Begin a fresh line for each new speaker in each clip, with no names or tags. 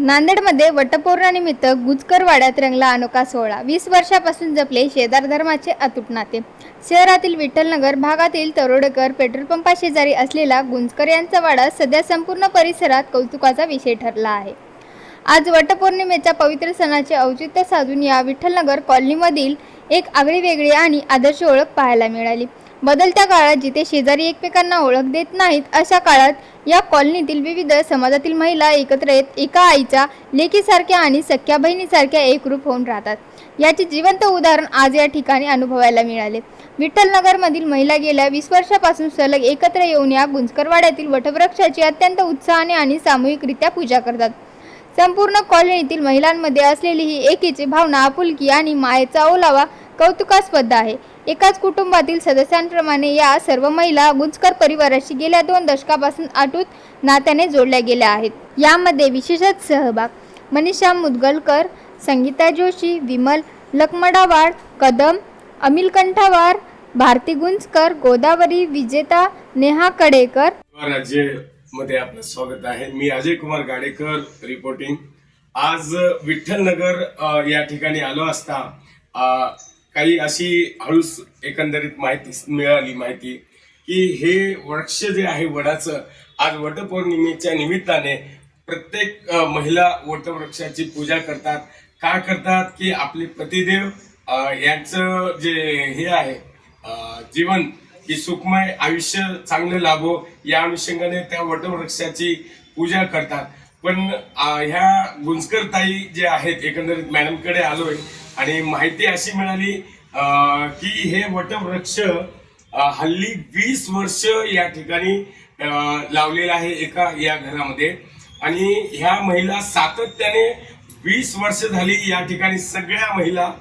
नांदेडमध्ये वटपौर्णिमेनिमित्त गुजकरवाड्यात रंगला अनोखा सोहळा। 20 वर्षापासून जपले शेजार धर्माचे अतूट नाते। शहरातील विठ्ठलनगर भागातील तरोडेकर पेट्रोल पंपा शेजारी असलेला गुंजकर यांचा वाडा सध्या संपूर्ण परिसरात कौतुकाचा विषय ठरला आहे। आज वटपौर्णिमेच्या पवित्र सणाचे औचित्य साधून या विठ्ठलनगर कॉलनीमधील एक आगळीवेगळी आणि आदर्श ओळख पाहायला मिळाली। बदलत्या काळात जिथे शेजारी एकमेकांना ओळख देत नाहीत, अशा काळात या कॉलनीतील विविध समाजातील महिला एकत्र येत एका आईच्या लेकीसारख्या आणि सख्या बहिणीसारख्या एकरूप होऊन राहतात। याचे जिवंत उदाहरण आज या ठिकाणी अनुभवायला मिळाले। विठ्ठलनगरमधील महिला गेल्या 20 वर्षापासून सलग एकत्र येऊन या गुंजकरवाड्यातील वटवृक्षाची अत्यंत उत्साहाने आणि सामूहिकरित्या पूजा करतात। संपूर्ण कॉलनीतील महिलांमध्ये असलेली ही एकीची भावना, आपुलकी आणि मायेचा ओलावा कौतुकास्पद आहे। एकाच कुटुंबातील सदस्यांप्रमाणे या सर्व महिला गुंजकर परिवाराशी गेल्या 2 दशकापासून अटूट नात्याने जोडल्या गेल्या आहेत। यामध्ये विशेषच सहभाग मनीषा मुदगलकर, संगीता जोशी, विमल लखमडावाड, कदम, अमिल कंठावार, भारती गुंजकर, गोदावरी, विजेता, नेहा कडेकर।
मध्ये आपलं स्वागत आहे। मी अजय कुमार गाडेकर रिपोर्टिंग। आज विठ्ठलनगर या ठिकाणी आलो असता काही अशी हळूच एकंदरीत माहिती की हे वृक्ष जे आहे वडाचं, आज वटपौर्णिमेच्या निमित्ताने प्रत्येक महिला वटवृक्षाची पूजा करतात। काय करतात की आपले पतिदेव यांचं जे हे आहे जीवन की सुखमय आयुष्य चांगलं लाभो या अनुषंगाने त्या वटवृक्षाची पूजा करतात। पण ह्या गुंजकर ताई जे आहेत, एकंदरीत मॅडमकडे आलोय आणि माहिती अशी मिळाली की हे वटवृक्ष हल्ली 20 वर्ष या ठिकाणी लावलेलं आहे एका या घरामध्ये, आणि ह्या महिला सातत्याने 20 वर्ष झाली या ठिकाणी सगळ्या महिला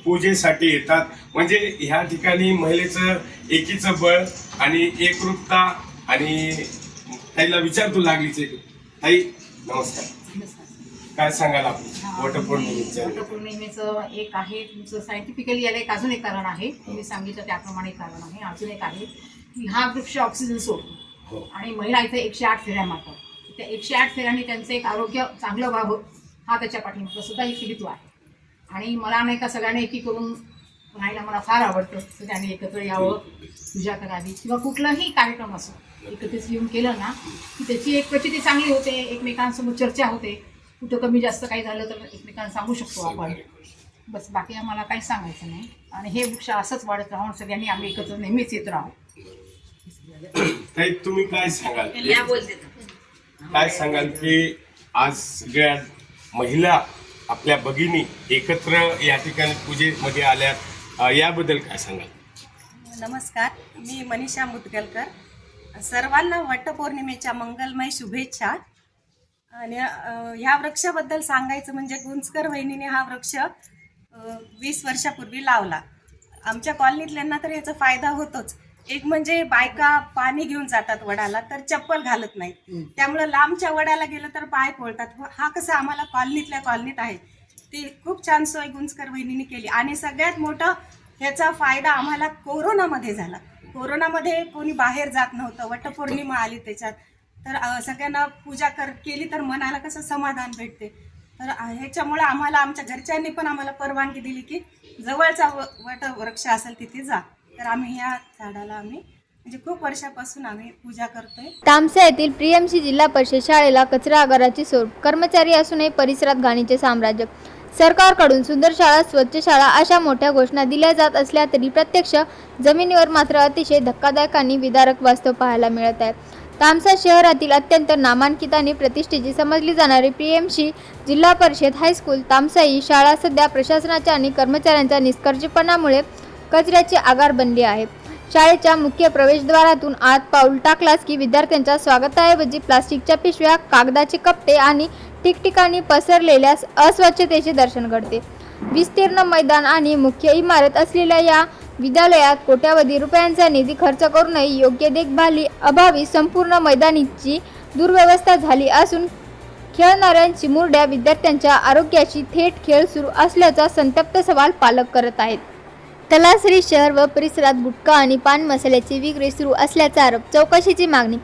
पूजेसाठी येतात। म्हणजे ह्या ठिकाणी महिलेचं एकीचं बळ आणि एकरूपता। आणि ताईला विचारतो लागलीच ताई, नमस्कार, काय सांगाल आपण
वटपौर्णिमेचं? एक आहे तुमचं सायंटिफिकली याला एक अजून एक कारण आहे, तुम्ही सांगितलं त्याप्रमाणे कारण आहे। अजून एक आहे की हा वृक्ष ऑक्सिजन सोडतो आणि महिला इथे 108 फेऱ्या मारतात। त्या 108 फेऱ्यांनी त्यांचं एक आरोग्य चांगलं व्हावं हा त्याच्या पाठीमागचा सुद्धा एक हेतू आहे। आणि मला नाही का सगळ्यांनी एकी करून राहायला मला फार आवडतं। सगळ्यांनी एकत्र यावं, पूजा करावी किंवा कुठलाही कार्यक्रम असो एकत्रित येऊन केलं ना की त्याची एक प्रचिती चांगली होते, एकमेकांसमोर चर्चा होते, कुठं कमी जास्त काही झालं तर एकमेकांना सांगू शकतो आपण। बस, बाकी आम्हाला काही सांगायचं नाही। आणि हे वृक्ष असंच वाढत राहून सगळ्यांनी आम्ही एकत्र नेहमीच येत राहू।
तुम्ही काय सांगाल? काय सांगाल की आज सगळ्या महिला आपल्या भगिनी एकत्र या ठिकाणी पूजेमध्ये आल्या, याबद्दल काय सांगाल?
नमस्कार, मी मनीषा मुदगलकर। सर्वांना वटपौर्णिमेच्या मंगलमय शुभेच्छा। आणि ह्या वृक्षाबद्दल सांगायचं म्हणजे गुंजकर वहिनीने हा वृक्ष 20 वर्षापूर्वी लावला। आमच्या कॉलनीतल्यांना तर याचा फायदा होतोच। एक म्हणजे बायका पाणी घेऊन जातात वडाला तर चप्पल घालत नाहीत, त्यामुळे लांबच्या वडाला गेलं तर पाय पोळतात। हा कसं आम्हाला कॉलनीतल्या कॉलनीत आहे, ती खूप छान सोय गुंजकर वहिनीने केली। आणि सगळ्यात मोठं ह्याचा फायदा आम्हाला कोरोनामध्ये झाला। कोरोनामध्ये कोणी बाहेर जात नव्हतं, वटपौर्णिमा आली त्याच्यात, तर सगळ्यांना पूजा केली तर मनाला कसं समाधान भेटते। तर ह्याच्यामुळे आम्हाला आमच्या घरच्यांनी पण आम्हाला परवानगी दिली की जवळचा वटवृक्ष असेल तिथे जा। तर आम्ही ह्या झाडाला म्हणजे खूप वर्षापासून आम्ही पूजा करतोय।
तामसा येथील प्रियमशी जिल्हा परिषद शाळेला कचरा आगाराची सोड, कर्मचारी असूनही परिसरात घाणीचे साम्राज्य। सरकारकडून सुंदर शाळा, स्वच्छ शाळा अशा मोठ्या घोषणा दिल्या जात असल्या तरी प्रत्यक्ष जमिनीवर मात्र अतिशय धक्कादायक आणि विदारक वास्तव पाहायला मिळत आहे। तामसा शहरातील अत्यंत नामांकित आणि प्रतिष्ठेची समजली जाणारी प्रियमशी जिल्हा परिषद हायस्कूल तामसा ही शाळा सध्या प्रशासनाच्या आणि कर्मचाऱ्यांच्या निष्काळजीपणामुळे कचऱ्याचे आगार बनली आहे। शाळेच्या मुख्य प्रवेशद्वारातून आत पाऊल टाकलास की विद्यार्थ्यांच्या स्वागताऐवजी प्लास्टिकच्या पिशव्या, कागदाचे कप्पे आणि ठिकठिकाणी पसरलेल्या अस्वच्छतेचे दर्शन घडते। विस्तीर्ण मैदान आणि मुख्य इमारत असलेल्या या विद्यालयात कोट्यावधी रुपयांचा निधी खर्च करूनही योग्य देखभाली अभावी संपूर्ण मैदानीची दुर्व्यवस्था झाली असून खेळणाऱ्या चिमुरड्या विद्यार्थ्यांच्या आरोग्याशी थेट खेळ सुरू असल्याचा संतप्त सवाल पालक करत आहेत। तलासरी शहर व परिसरात गुटखा आणि पान मसाल्याची विक्री सुरू असल्याचा आरोप, चौकशीची मागणी।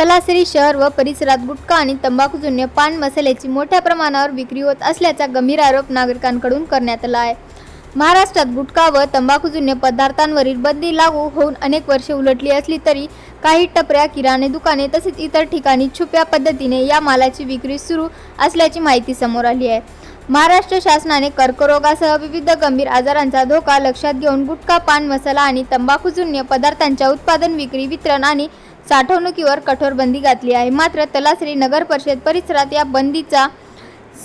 तलासरी शहर व परिसरात गुटखा आणि तंबाखूजन्य पान मसाल्याची मोठ्या प्रमाणावर विक्री होत असल्याचा गंभीर आरोप नागरिकांकडून करण्यात आला आहे. महाराष्ट्रात गुटखा व तंबाखूजन्य पदार्थांवरील बंदी लागू होऊन अनेक वर्षे उलटली असली तरी काही टपऱ्या, किराणे दुकाने तसेच इतर ठिकाणी छुप्या पद्धतीने या मालाची विक्री सुरू असल्याची माहिती समोर आली आहे. महाराष्ट्र शासनाने कर्करोगासह विविध गंभीर आजारांचा धोका लक्षात घेऊन गुटखा, पान मसाला आणि तंबाखूजन्य पदार्थांच्या उत्पादन, विक्री, वितरण आणि साठवणुकीवर कठोर बंदी घातली आहे. मात्र तलासरी नगर परिषद परिसरात या बंदीचा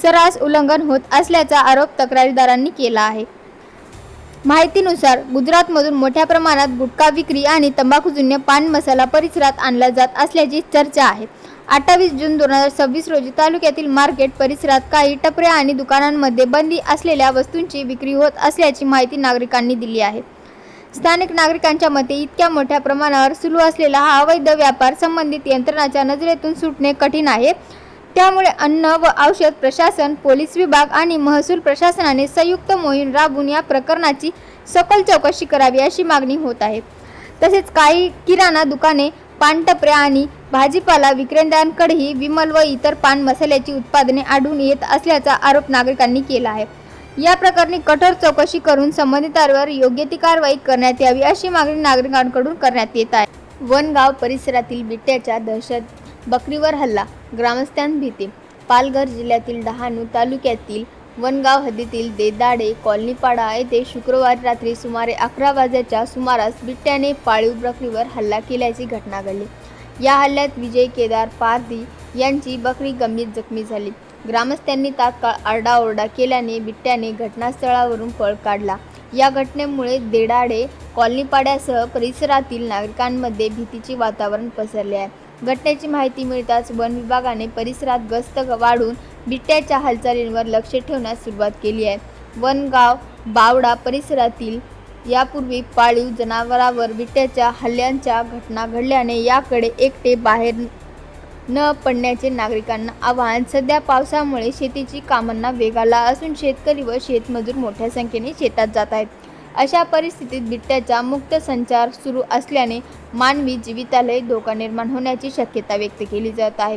सर्रास उल्लंघन होत असल्याचा आरोप तक्रारदारांनी केला आहे. माहितीनुसार गुजरातमधून मोठ्या प्रमाणात गुटखा विक्री आणि तंबाखूजन्य पान मसाला परिसरात आणला जात असल्याची चर्चा आहे. 28 जून 2026 रोजी तालुक्यातील मार्केट परिसरात काही टपऱ्या आणि दुकानांमध्ये बंदी असलेल्या वस्तूंची विक्री होत असल्याची माहिती नागरिकांनी दिली आहे. स्थानिक नागरिकांच्या मते इतक्या मोठ्या प्रमाणावर सुरू असलेला हा अवैध व्यापार संबंधित यंत्रणांच्या नजरेतून सुटणे कठीण आहे. त्यामुळे अन्न व औषध प्रशासन, पोलीस विभाग आणि महसूल प्रशासनाने संयुक्त मोहीम राबवून या प्रकरणाची सखोल चौकशी करावी अशी मागणी होत आहे. तसेच काही किराणा दुकाने, पानटपऱ्या आणि भाजीपाला विक्रेत्यांकडेही विमल व इतर पान मसाल्याची उत्पादने आढळून येत असल्याचा आरोप नागरिकांनी केला आहे. या प्रकरणी कठोर चौकशी करून संबंधितांवर योग्य ती कारवाई करण्यात यावी अशी मागणी नागरिकांकडून करण्यात येत आहे. वनगाव परिसरातील बिबट्याच्या दहशत, बकरीवर हल्ला, ग्रामस्थांत भीती. पालघर जिल्ह्यातील डहाणू तालुक्यातील वनगाव हद्दीतील देदाडे कॉलनीपाडा येथे शुक्रवारी रात्री सुमारे 11 वाजेच्या सुमारास बिबट्याने पाळीव बकरीवर हल्ला केल्याची घटना घडली. या हल्ल्यात विजय केदार पारधी यांची बकरी गंभीर जखमी झाली. ग्रामस्थांनी तात्काळ आरडाओरडा केल्याने बिबट्याने घटनास्थळावरून पळ काढला. या घटनेमुळे देदाडे कॉलनीपाड्यासह परिसरातील नागरिकांमध्ये भीतीचे वातावरण पसरले आहे. घटनेची माहिती मिळताच वन विभागाने परिसरात गस्त वाढवून बिबट्याच्या हालचालींवर लक्ष ठेवण्यास सुरुवात केली आहे. वनगाव बावडा परिसरातील यापूर्वी पाळीव जनावरांवर बिबट्याच्या हल्ल्यांच्या घटना घडल्याने याकडे एकटे बाहेर न पडण्याचे नागरिकांना आवाहन. सध्या पावसामुळे शेतीची कामांना वेग आला असून शेतकरी व शेतमजूर मोठ्या संख्येने शेतात जात आहेत. अशा परिस्थितीत बिबट्याचा मुक्त संचार सुरू असल्याने मानवी जीविताला धोका निर्माण होण्याची शक्यता व्यक्त केली जात आहे.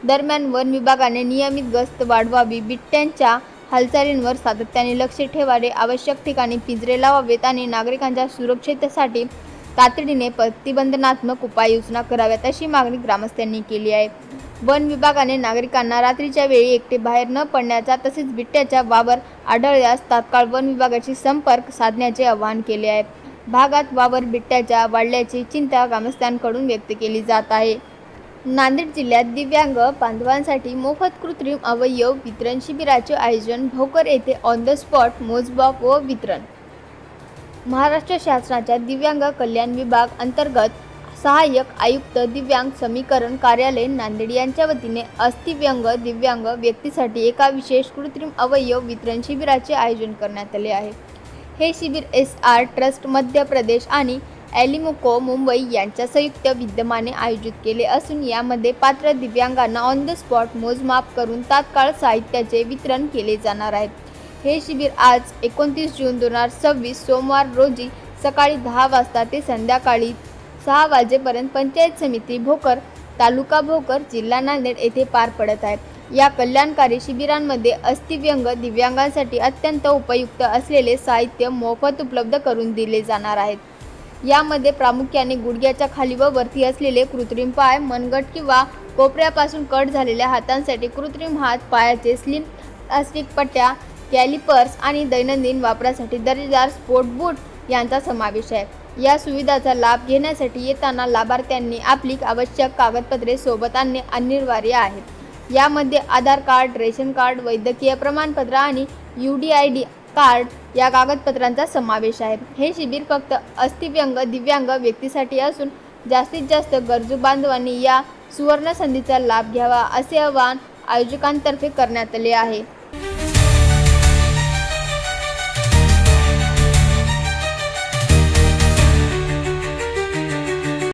दरम्यान वन विभागाने नियमित गस्त वाढवावी, बिबट्यांच्या हालचालींवर सातत्याने लक्ष ठेवावे, आवश्यक ठिकाणी पिंजरे लावावेत आणि नागरिकांच्या सुरक्षिततेसाठी तातडीने प्रतिबंधात्मक उपाययोजना कराव्यात अशी मागणी ग्रामस्थांनी केली आहे. वन विभागाने नागरिकांना रात्रीच्या वेळी एकटे बाहेर न पडण्याचा तसेच बिबट्याचा वावर आढळल्यास तात्काळ वन विभागाशी संपर्क साधण्याचे आवाहन केले आहे. भागात वावर बिबट्याच्या वाढल्याची चिंता ग्रामस्थांकडून व्यक्त केली जात आहे. नांदेड जिल्ह्यात दिव्यांग बांधवांसाठी मोफत कृत्रिम अवयव वितरण शिबिराचे आयोजन. भोकर येथे ऑन द स्पॉट मोजमाप व वितरण. महाराष्ट्र शासनाच्या दिव्यांग कल्याण विभाग अंतर्गत सहाय्यक आयुक्त दिव्यांग समीकरण कार्यालय नांदेड यांच्या वतीने अस्थिव्यंग दिव्यांग व्यक्तीसाठी एका विशेष कृत्रिम अवयव वितरण शिबिराचे आयोजन करण्यात आले आहे. हे शिबिर SR ट्रस्ट मध्य प्रदेश आणि ॲलिमुको मुंबई यांच्या संयुक्त विद्यमाने आयोजित केले असून यामध्ये पात्र दिव्यांगांना ऑन द स्पॉट मोजमाप करून तात्काळ साहित्याचे वितरण केले जाणार आहे. हे शिबिर आज 29 जून 2026 सोमवार रोजी सकाळी 10 वाजता ते संध्याकाळी 6 वाजेपर्यंत पंचायत समिती भोकर, तालुका भोकर, जिल्हा नांदेड येथे पार पडत आहे. या कल्याणकारी शिबिरांमध्ये अस्थिव्यंग दिव्यांगांसाठी अत्यंत उपयुक्त असलेले साहित्य मोफत उपलब्ध करून दिले जाणार आहेत. यामध्ये प्रामुख्याने गुडघ्याच्या खाली व वरती असलेले कृत्रिम पाय, मनगट किंवा कोपऱ्यापासून कट झालेल्या हातांसाठी कृत्रिम हात, पायाचे स्लिम प्लास्टिक पट्ट्या, कॅलिपर्स आणि दैनंदिन वापरासाठी दर्जेदार स्पोर्ट बूट यांचा समावेश आहे. या सुविधाचा लाभ घेण्यासाठी येताना लाभार्थ्यांनी आपली आवश्यक कागदपत्रे सोबत आणणे अनिवार्य आहे. यामध्ये आधार कार्ड, रेशन कार्ड, वैद्यकीय प्रमाणपत्र आणि UDID कार्ड या कागदपत्रांचा समावेश आहे. हे शिबिर फक्त अस्थिव्यंग दिव्यांग व्यक्तीसाठी असून जास्तीत जास्त गरजू बांधवांनी या सुवर्ण संधीचा लाभ घ्यावा असे आवाहन आयोजकांतर्फे करण्यात आले आहे.